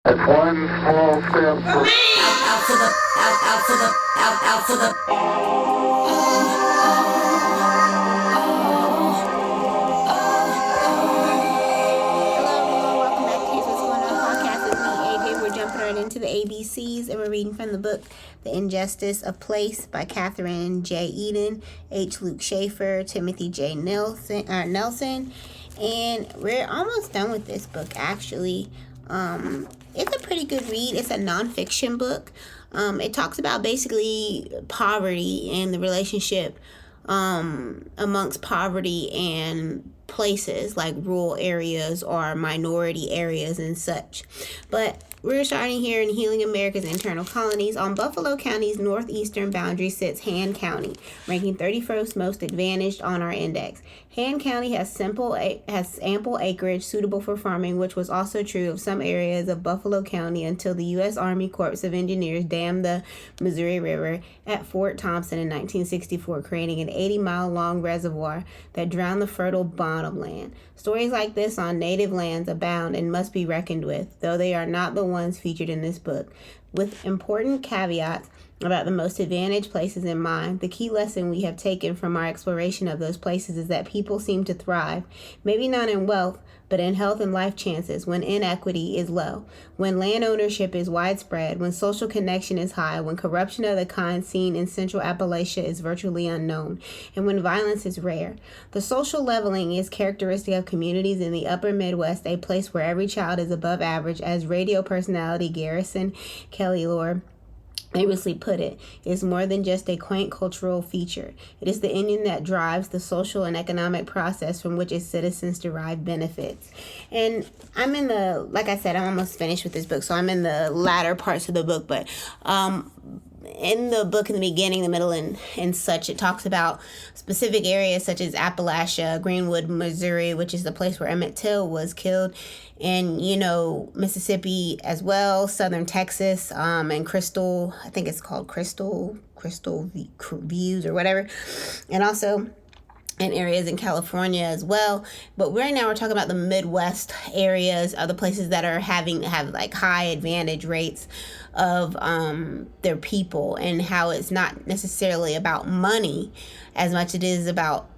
It's one small step for Out for the, out for the, out for the. Into the ABCs, and we're reading from the book The Injustice of Place by Catherine J. Eden, H. Luke Schaefer, Timothy J. Nelson, and we're almost done with this book, actually. It's a pretty good read. It's a nonfiction book. It talks about basically poverty and the relationship amongst poverty and places like rural areas or minority areas and such. But we're starting here in Healing America's Internal Colonies. On Buffalo County's northeastern boundary sits Han County, ranking 31st most advantaged on our index. Han County has ample acreage suitable for farming, which was also true of some areas of Buffalo County until the U.S. Army Corps of Engineers dammed the Missouri River at Fort Thompson in 1964, creating an 80-mile-long reservoir that drowned the fertile bottomland. Stories like this on native lands abound and must be reckoned with, though they are not the ones featured in this book. With important caveats about the most advantaged places in mind, the key lesson we have taken from our exploration of those places is that people seem to thrive, maybe not in wealth, but in health and life chances, when inequity is low, when land ownership is widespread, when social connection is high, when corruption of the kind seen in Central Appalachia is virtually unknown, and when violence is rare. The social leveling is characteristic of communities in the upper Midwest, a place where every child is above average, as radio personality Garrison Kelly-Lore famously put it. Is more than just a quaint cultural feature. It is the engine that drives the social and economic process from which its citizens derive benefits. And I'm in the, like I said, I'm almost finished with this book, so I'm in the latter parts of the book, but in the book, in the beginning, the middle, and such, it talks about specific areas such as Appalachia, Greenwood, Missouri, which is the place where Emmett Till was killed, and, Mississippi as well, southern Texas, and Crystal, I think it's called Crystal Views or whatever, and also in areas in California as well. But right now we're talking about the Midwest areas, other places that have like high advantage rates of their people, and how it's not necessarily about money as much as it is about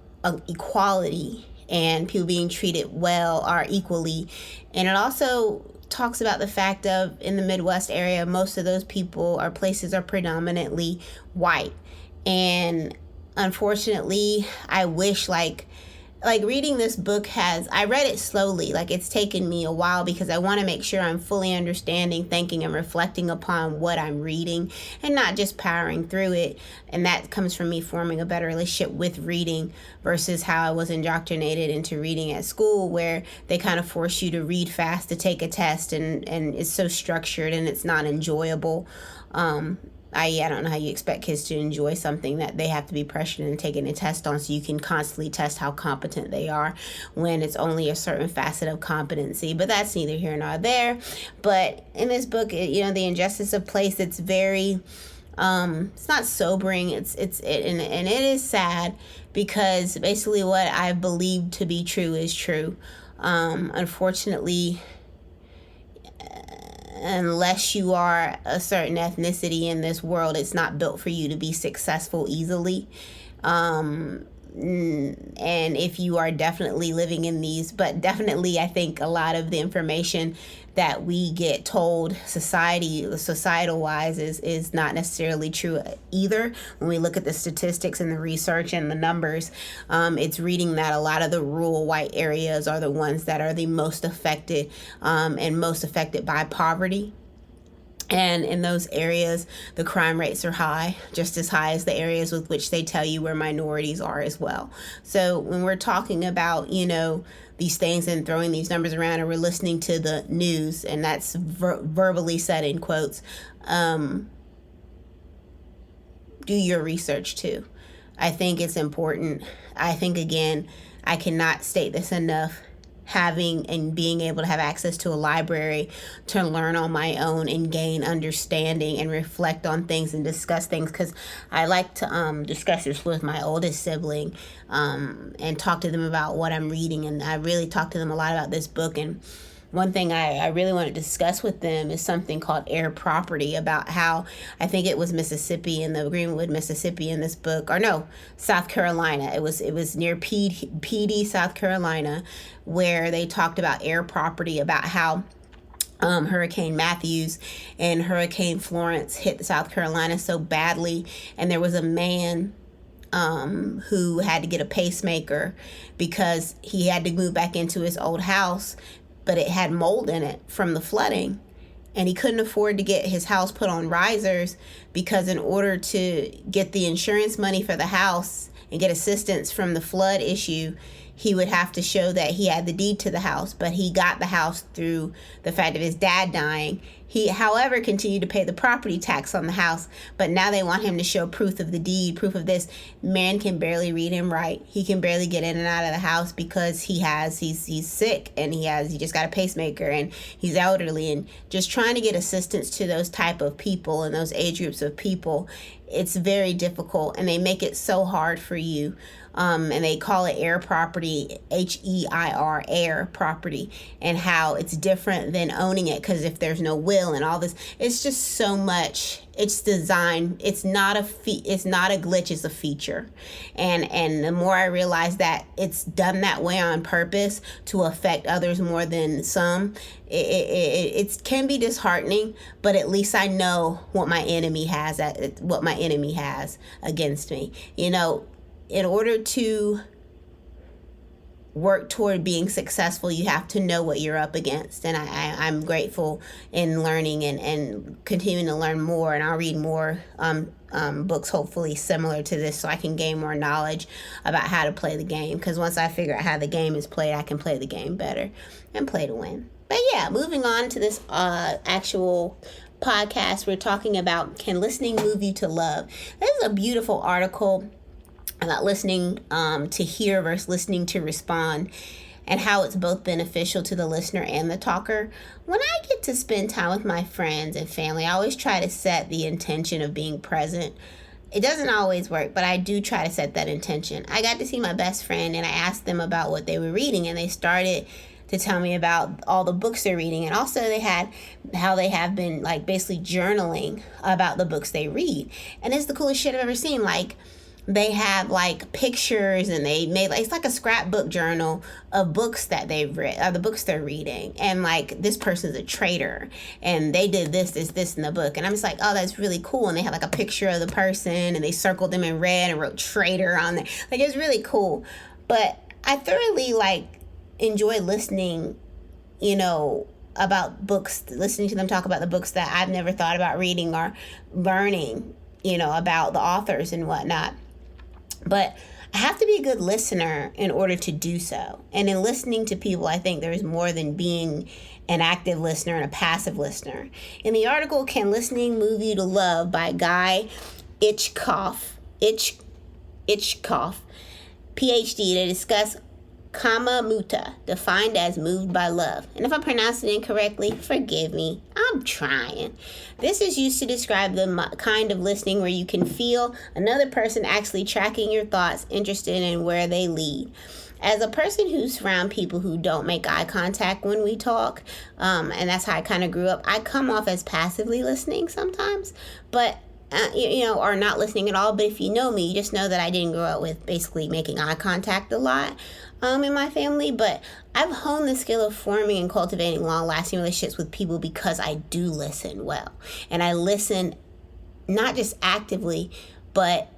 equality and people being treated well or equally. And it also talks about the fact of, in the Midwest area, most of those people or places are predominantly white. And unfortunately, I wish like reading this book I read it slowly. Like, it's taken me a while because I want to make sure I'm fully understanding, thinking, and reflecting upon what I'm reading and not just powering through it. And that comes from me forming a better relationship with reading versus how I was indoctrinated into reading at school, where they kind of force you to read fast to take a test, and it's so structured and it's not enjoyable. I don't know how you expect kids to enjoy something that they have to be pressured into taking a test on, so you can constantly test how competent they are when it's only a certain facet of competency. But that's neither here nor there. But in this book, The Injustice of Place, it's very, it's not sobering. And it is sad, because basically what I believe to be true is true. Unfortunately, unless you are a certain ethnicity in this world, it's not built for you to be successful easily. And if you are definitely living in these, but definitely I think a lot of the information that we get told societal wise is not necessarily true either. When we look at the statistics and the research and the numbers, it's reading that a lot of the rural white areas are the ones that are the most affected, and most affected by poverty. And in those areas, the crime rates are high, just as high as the areas with which they tell you where minorities are as well. So when we're talking about, these things and throwing these numbers around, and we're listening to the news, and that's verbally said in quotes, do your research too. I think it's important. I think, again, I cannot state this enough. Having and being able to have access to a library to learn on my own and gain understanding and reflect on things and discuss things, because I like to discuss this with my oldest sibling, and talk to them about what I'm reading. And I really talk to them a lot about this book, and one thing I really want to discuss with them is something called air property, about how I think it was Mississippi, in the Greenwood, Mississippi, in this book, or no, South Carolina. It was near PD, South Carolina, where they talked about air property, about how Hurricane Matthews and Hurricane Florence hit South Carolina so badly, and there was a man who had to get a pacemaker because he had to move back into his old house, but it had mold in it from the flooding, and he couldn't afford to get his house put on risers, because in order to get the insurance money for the house and get assistance from the flood issue, he would have to show that he had the deed to the house. But he got the house through the fact of his dad dying. He, however, continued to pay the property tax on the house, but now they want him to show proof of the deed, proof of this. Man can barely read and write. He can barely get in and out of the house because he's sick, and he just got a pacemaker, and he's elderly, and just trying to get assistance to those type of people and those age groups of people, it's very difficult, and they make it so hard for you. And they call it air property, HEIR, air property, and how it's different than owning it, because if there's no will and all this, it's just so much. It's designed. It's not a glitch. It's a feature, and the more I realize that it's done that way on purpose to affect others more than some, it can be disheartening. But at least I know what my enemy has against me. In order to work toward being successful, you have to know what you're up against. And I'm grateful in learning and continuing to learn more. And I'll read more books, hopefully similar to this, so I can gain more knowledge about how to play the game. Because once I figure out how the game is played, I can play the game better and play to win. But yeah, moving on to this actual podcast, we're talking about, can listening move you to love? This is a beautiful article about listening to hear versus listening to respond, and how it's both beneficial to the listener and the talker. When I get to spend time with my friends and family, I always try to set the intention of being present. It doesn't always work, but I do try to set that intention. I got to see my best friend, and I asked them about what they were reading, and they started to tell me about all the books they're reading, and also they had how they have been basically journaling about the books they read. And it's the coolest shit I've ever seen. They have pictures, and they made it's like a scrapbook journal of books that they've read, the books they're reading. And this person's a traitor, and they did this in the book. And I'm just oh, that's really cool. And they have a picture of the person, and they circled them in red and wrote traitor on there. It's really cool. But I thoroughly enjoy listening, about books, listening to them talk about the books that I've never thought about reading, or learning, about the authors and whatnot. But I have to be a good listener in order to do so. And in listening to people, I think there's more than being an active listener and a passive listener. In the article, Can Listening Move You to Love, by Guy Itchkoff, PhD, they discuss Kama Muta, defined as moved by love. And if I'm pronouncing it incorrectly, forgive me. I'm trying. This is used to describe the kind of listening where you can feel another person actually tracking your thoughts, interested in where they lead. As a person who's around people who don't make eye contact when we talk, and that's how I kind of grew up, I come off as passively listening sometimes, but or not listening at all. But if you know me, you just know that I didn't grow up with basically making eye contact a lot in my family. But I've honed the skill of forming and cultivating long-lasting relationships with people because I do listen well. And I listen not just actively, but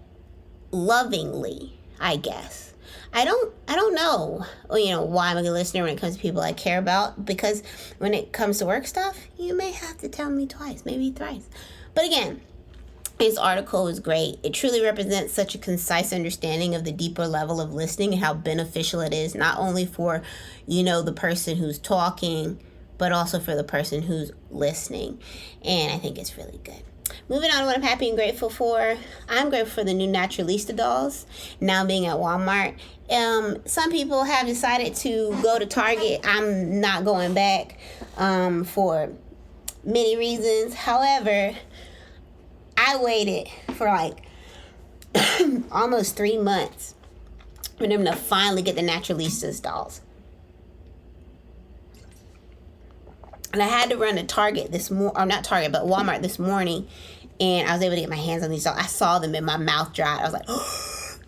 lovingly, I guess. I don't know, why I'm a good listener when it comes to people I care about, because when it comes to work stuff, you may have to tell me twice, maybe thrice. But again, this article is great. It truly represents such a concise understanding of the deeper level of listening and how beneficial it is, not only for, the person who's talking, but also for the person who's listening. And I think it's really good. Moving on to what I'm happy and grateful for. I'm grateful for the new Naturalista dolls now being at Walmart. Some people have decided to go to Target. I'm not going back for many reasons. However, I waited for almost 3 months for them to finally get the Naturalistas dolls. And I had to run to Target or not Target, but Walmart this morning, and I was able to get my hands on these dolls. I saw them and my mouth dried. I was like,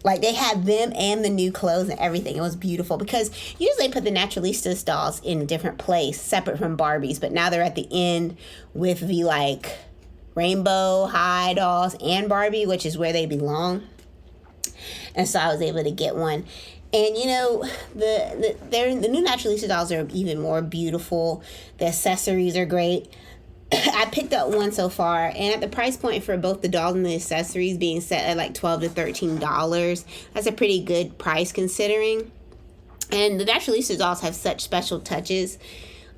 like they had them and the new clothes and everything. It was beautiful because usually they put the Naturalistas dolls in a different place, separate from Barbies, but now they're at the end with the like rainbow high dolls and Barbie, which is where they belong. And so I was able to get one. And you know, the new Naturalista dolls are even more beautiful. The accessories are great. I picked up one so far, and at the price point for both the dolls and the accessories being set at like $12 to $13, that's a pretty good price considering. And the Naturalista dolls have such special touches.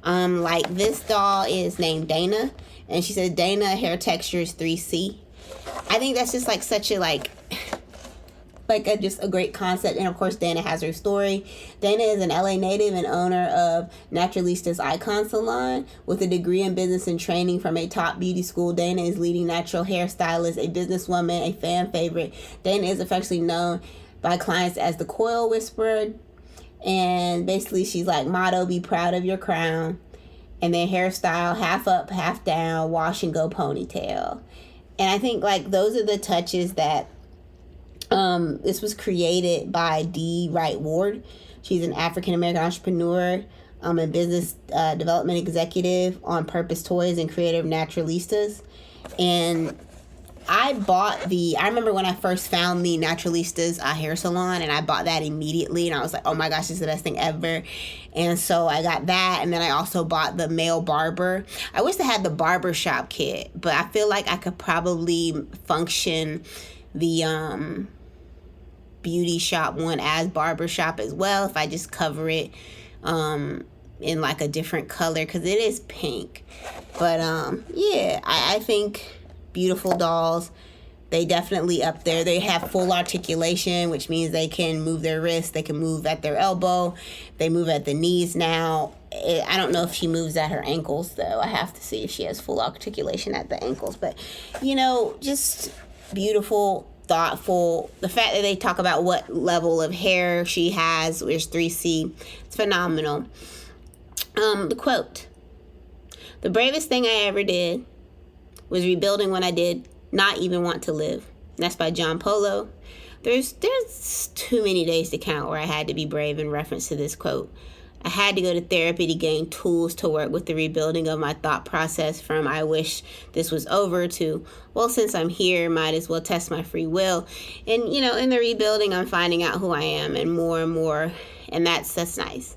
Like this doll is named Dana, and she said Dana hair textures 3C. I think that's just like such a just a great concept. And of course Dana has her story. Dana is an LA native and owner of Naturalista's Icon Salon. With a degree in business and training from a top beauty school, Dana is leading natural hairstylist, a businesswoman, a fan favorite. Dana is affectionately known by clients as the Coil Whisperer, and basically she's like motto, be proud of your crown. And then hairstyle, half up, half down, wash and go ponytail. And I think like those are the touches that this was created by Dee Wright Ward. She's an African-American entrepreneur, a business development executive on Purpose Toys and creator of Naturalistas. And I remember when I first found the Naturalistas hair salon, and I bought that immediately, and I was like, oh my gosh, this is the best thing ever. And so I got that, and then I also bought the male barber. I wish I had the barbershop kit, but I feel like I could probably function the beauty shop one as barbershop as well if I just cover it in like a different color, because it is pink. But yeah, I think beautiful dolls. They definitely up there. They have full articulation, which means they can move their wrists, they can move at their elbow, they move at the knees now. I don't know if she moves at her ankles though. I have to see if she has full articulation at the ankles. But you know, just beautiful, thoughtful. The fact that they talk about what level of hair she has, which is 3C, it's phenomenal. The quote: "The bravest thing I ever did was rebuilding when I did not even want to live." And that's by John Polo. There's too many days to count where I had to be brave in reference to this quote. I had to go to therapy to gain tools to work with the rebuilding of my thought process from I wish this was over to, well, since I'm here, might as well test my free will. And, you know, in the rebuilding, I'm finding out who I am and more. And that's nice.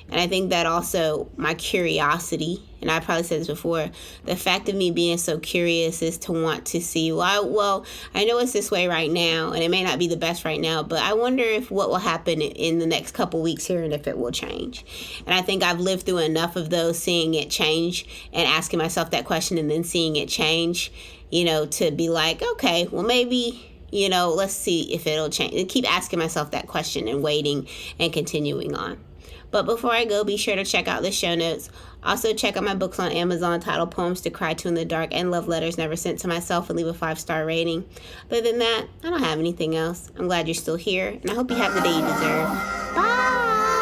And I think that also my curiosity, and I probably said this before, the fact of me being so curious is to want to see, well, I know it's this way right now, and it may not be the best right now, but I wonder if what will happen in the next couple weeks here and if it will change. And I think I've lived through enough of those, seeing it change and asking myself that question and then seeing it change, you know, to be like, okay, well, maybe, you know, let's see if it'll change. And keep asking myself that question and waiting and continuing on. But before I go, be sure to check out the show notes. Also, check out my books on Amazon titled Poems to Cry to in the Dark and Love Letters Never Sent to Myself, and leave a 5-star rating. Other than that, I don't have anything else. I'm glad you're still here, and I hope you have the day you deserve. Bye!